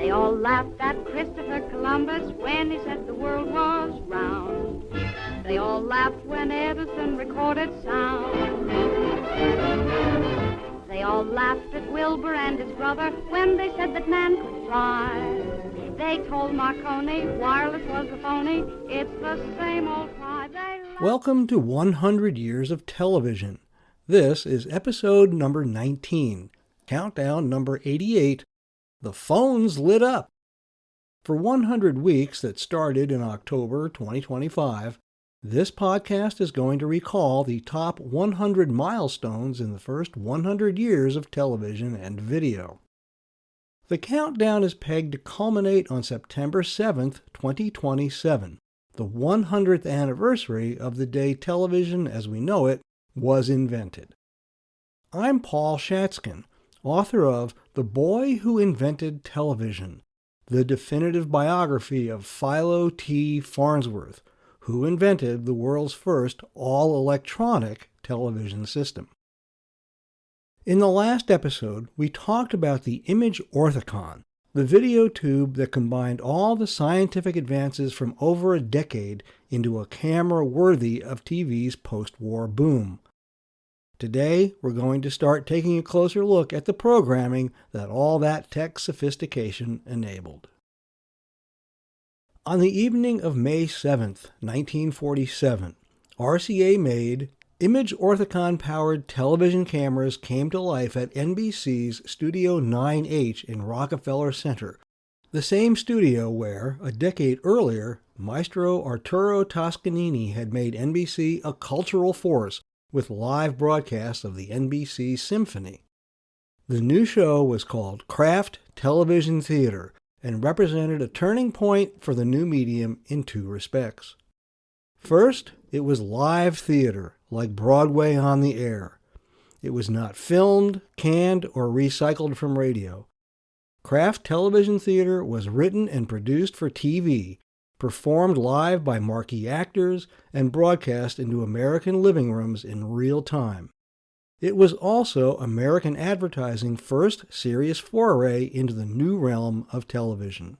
They all laughed at Christopher Columbus when he said the world was round. They all laughed when Edison recorded sound. They all laughed at Wilbur and his brother when they said that man could fly. They told Marconi wireless was a phony. It's the same old cry. Welcome to 100 Years of Television. This is episode number 19, countdown number 88, The Phones Lit Up. For 100 weeks that started in October 2025, this podcast is going to recall the top 100 milestones in the first 100 years of television and video. The countdown is pegged to culminate on September 7th, 2027, the 100th anniversary of the day television as we know it was invented. I'm Paul Shatskin, author of The Boy Who Invented Television, the definitive biography of Philo T. Farnsworth, who invented the world's first all-electronic television system. In the last episode, we talked about the image Orthicon, the video tube that combined all the scientific advances from over a decade into a camera worthy of TV's post-war boom. Today, we're going to start taking a closer look at the programming that all that tech sophistication enabled. On the evening of May 7th, 1947, RCA-made, image Orthicon-powered television cameras came to life at NBC's Studio 9H in Rockefeller Center, the same studio where, a decade earlier, Maestro Arturo Toscanini had made NBC a cultural force with live broadcasts of the NBC Symphony. The new show was called Kraft Television Theater and represented a turning point for the new medium in two respects. First, it was live theater, like Broadway on the air. It was not filmed, canned, or recycled from radio. Kraft Television Theater was written and produced for TV, performed live by marquee actors, and broadcast into American living rooms in real time. It was also American advertising's first serious foray into the new realm of television.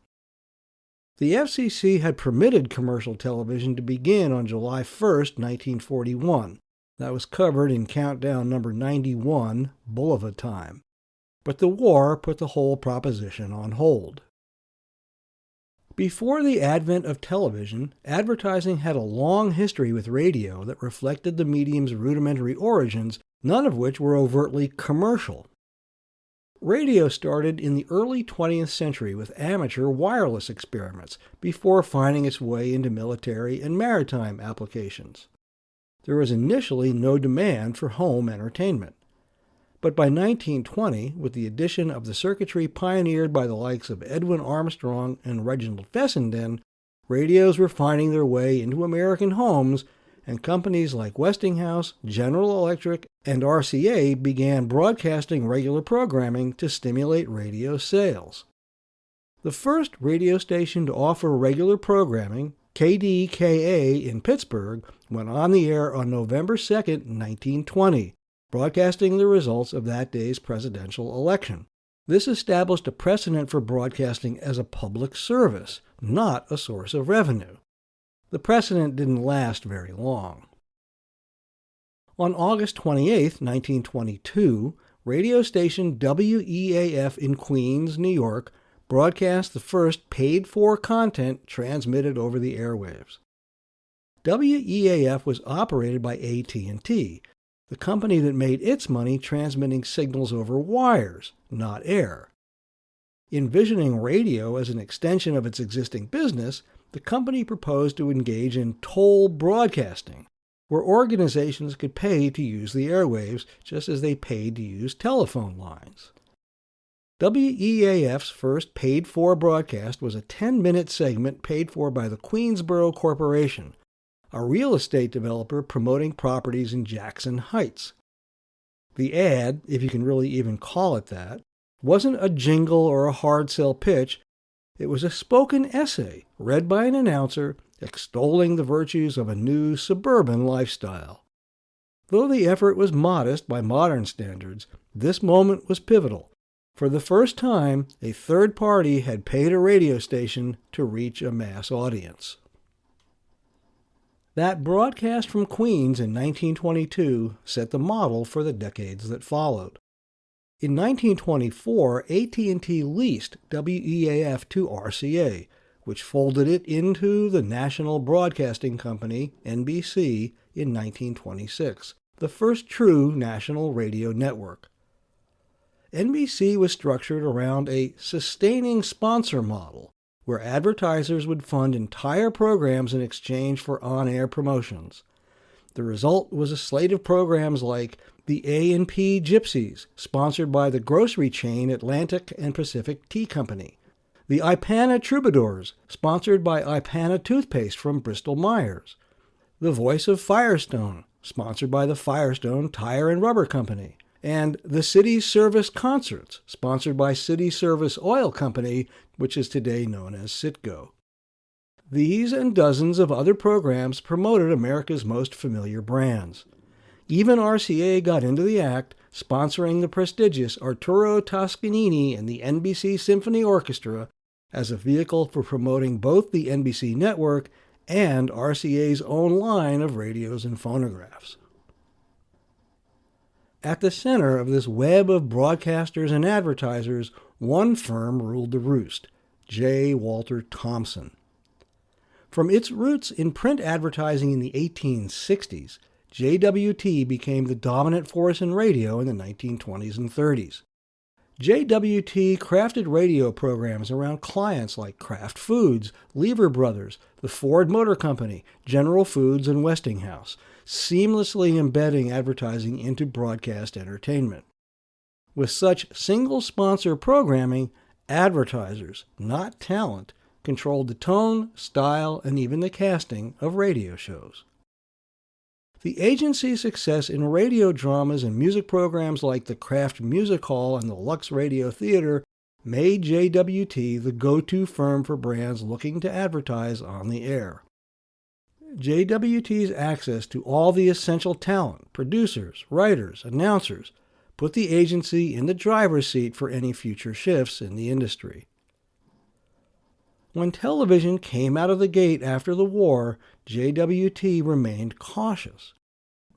The FCC had permitted commercial television to begin on July 1st, 1941. That was covered in countdown number 91, Bulova Time. But the war put the whole proposition on hold. Before the advent of television, advertising had a long history with radio that reflected the medium's rudimentary origins, none of which were overtly commercial. Radio started in the early 20th century with amateur wireless experiments before finding its way into military and maritime applications. There was initially no demand for home entertainment. But by 1920, with the addition of the circuitry pioneered by the likes of Edwin Armstrong and Reginald Fessenden, radios were finding their way into American homes, and companies like Westinghouse, General Electric, and RCA began broadcasting regular programming to stimulate radio sales. The first radio station to offer regular programming, KDKA in Pittsburgh, went on the air on November 2, 1920, broadcasting the results of that day's presidential election. This established a precedent for broadcasting as a public service, not a source of revenue. The precedent didn't last very long. On August 28, 1922, radio station WEAF in Queens, New York, broadcast the first paid-for content transmitted over the airwaves. WEAF was operated by AT&T, the company that made its money transmitting signals over wires, not air. Envisioning radio as an extension of its existing business, the company proposed to engage in toll broadcasting, where organizations could pay to use the airwaves just as they paid to use telephone lines. WEAF's first paid-for broadcast was a 10-minute segment paid for by the Queensboro Corporation, a real estate developer promoting properties in Jackson Heights. The ad, if you can really even call it that, wasn't a jingle or a hard sell pitch. It was a spoken essay read by an announcer extolling the virtues of a new suburban lifestyle. Though the effort was modest by modern standards, this moment was pivotal, For the first time, a third party had paid a radio station to reach a mass audience. That broadcast from Queens in 1922 set the model for the decades that followed. In 1924, AT&T leased WEAF to RCA, which folded it into the National Broadcasting Company, NBC, in 1926, the first true national radio network. NBC was structured around a sustaining sponsor model, where advertisers would fund entire programs in exchange for on-air promotions. The result was a slate of programs like the A&P Gypsies, sponsored by the grocery chain Atlantic and Pacific Tea Company, the Ipana Troubadours, sponsored by Ipana Toothpaste from Bristol-Myers, The Voice of Firestone, sponsored by the Firestone Tire and Rubber Company, and the City Service Concerts, sponsored by City Service Oil Company, which is today known as Citgo. These and dozens of other programs promoted America's most familiar brands. Even RCA got into the act, sponsoring the prestigious Arturo Toscanini and the NBC Symphony Orchestra as a vehicle for promoting both the NBC network and RCA's own line of radios and phonographs. At the center of this web of broadcasters and advertisers, one firm ruled the roost, J. Walter Thompson. From its roots in print advertising in the 1860s, JWT became the dominant force in radio in the 1920s and 30s. JWT crafted radio programs around clients like Kraft Foods, Lever Brothers, the Ford Motor Company, General Foods, and Westinghouse, seamlessly embedding advertising into broadcast entertainment. With such single-sponsor programming, advertisers, not talent, controlled the tone, style, and even the casting of radio shows. The agency's success in radio dramas and music programs like the Kraft Music Hall and the Lux Radio Theater made JWT the go-to firm for brands looking to advertise on the air. JWT's access to all the essential talent, producers, writers, announcers, put the agency in the driver's seat for any future shifts in the industry. When television came out of the gate after the war, JWT remained cautious.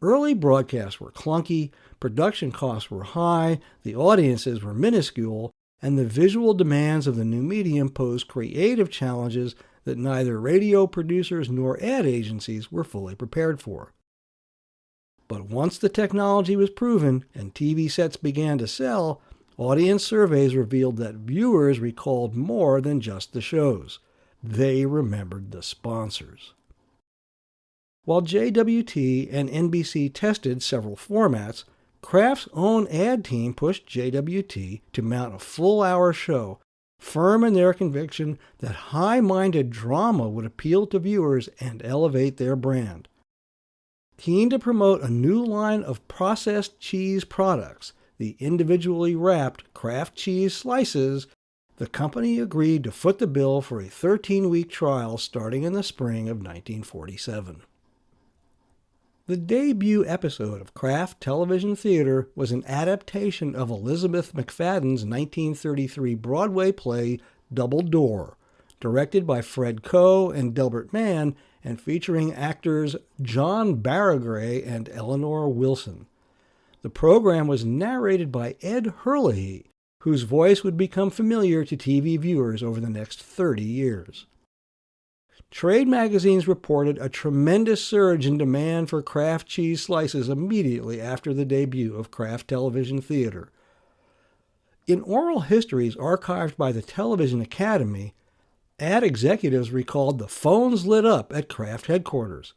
Early broadcasts were clunky, production costs were high, the audiences were minuscule, and the visual demands of the new medium posed creative challenges that neither radio producers nor ad agencies were fully prepared for. But once the technology was proven and TV sets began to sell, audience surveys revealed that viewers recalled more than just the shows. They remembered the sponsors. While JWT and NBC tested several formats, Kraft's own ad team pushed JWT to mount a full-hour show, firm in their conviction that high-minded drama would appeal to viewers and elevate their brand. Keen to promote a new line of processed cheese products, the individually wrapped Kraft cheese slices, the company agreed to foot the bill for a 13-week trial starting in the spring of 1947. The debut episode of Kraft Television Theater was an adaptation of Elizabeth McFadden's 1933 Broadway play Double Door, directed by Fred Coe and Delbert Mann and featuring actors John Barragray and Eleanor Wilson. The program was narrated by Ed Herlihy, whose voice would become familiar to TV viewers over the next 30 years. Trade magazines reported a tremendous surge in demand for Kraft cheese slices immediately after the debut of Kraft Television Theater. In oral histories archived by the Television Academy, ad executives recalled the phones lit up at Kraft headquarters.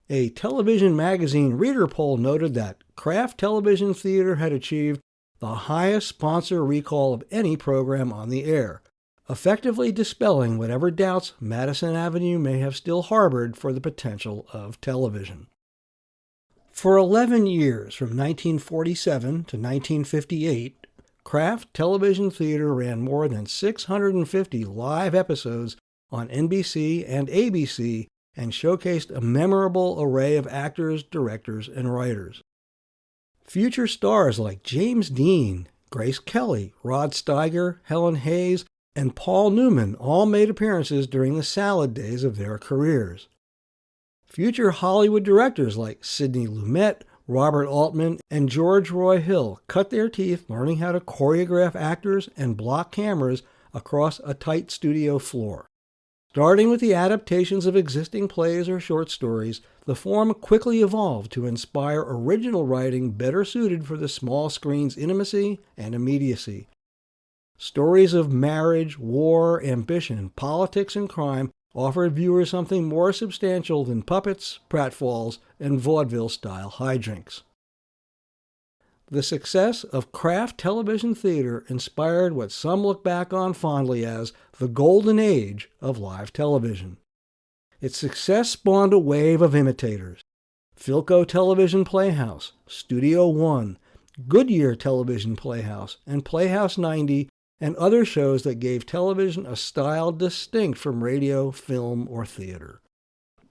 A television magazine reader poll noted that Kraft Television Theater had achieved the highest sponsor recall of any program on the air, effectively dispelling whatever doubts Madison Avenue may have still harbored for the potential of television. For 11 years, from 1947 to 1958, Kraft Television Theater ran more than 650 live episodes on NBC and ABC and showcased a memorable array of actors, directors, and writers. Future stars like James Dean, Grace Kelly, Rod Steiger, Helen Hayes, and Paul Newman all made appearances during the salad days of their careers. Future Hollywood directors like Sidney Lumet, Robert Altman, and George Roy Hill cut their teeth learning how to choreograph actors and block cameras across a tight studio floor. Starting with the adaptations of existing plays or short stories, the form quickly evolved to inspire original writing better suited for the small screen's intimacy and immediacy. Stories of marriage, war, ambition, politics, and crime offered viewers something more substantial than puppets, pratfalls, and vaudeville-style hijinks. The success of Kraft Television Theater inspired what some look back on fondly as the golden age of live television. Its success spawned a wave of imitators. Philco Television Playhouse, Studio One, Goodyear Television Playhouse, and Playhouse 90, and other shows that gave television a style distinct from radio, film, or theater.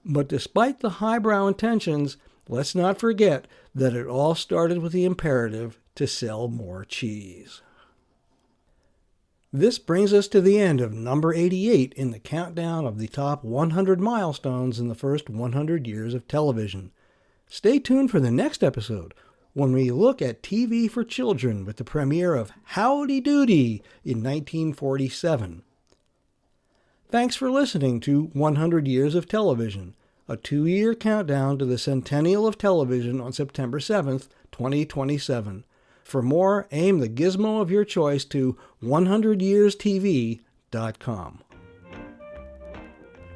But despite the highbrow intentions, let's not forget that it all started with the imperative to sell more cheese. This brings us to the end of number 88 in the countdown of the top 100 milestones in the first 100 years of television. Stay tuned for the next episode, when we look at TV for children with the premiere of Howdy Doody in 1947. Thanks for listening to 100 Years of Television, a 2-year countdown to the centennial of television on September 7th, 2027. For more, aim the gizmo of your choice to 100yearstv.com.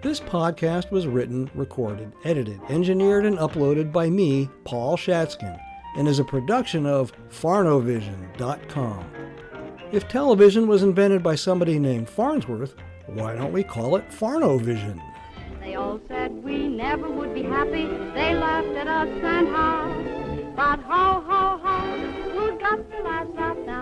This podcast was written, recorded, edited, engineered, and uploaded by me, Paul Shatskin, and is a production of Farnovision.com. If television was invented by somebody named Farnsworth, why don't we call it Farnovision? They all said we never would be happy. They laughed at us and how. But ho, ho, ho, who's got the last laugh now?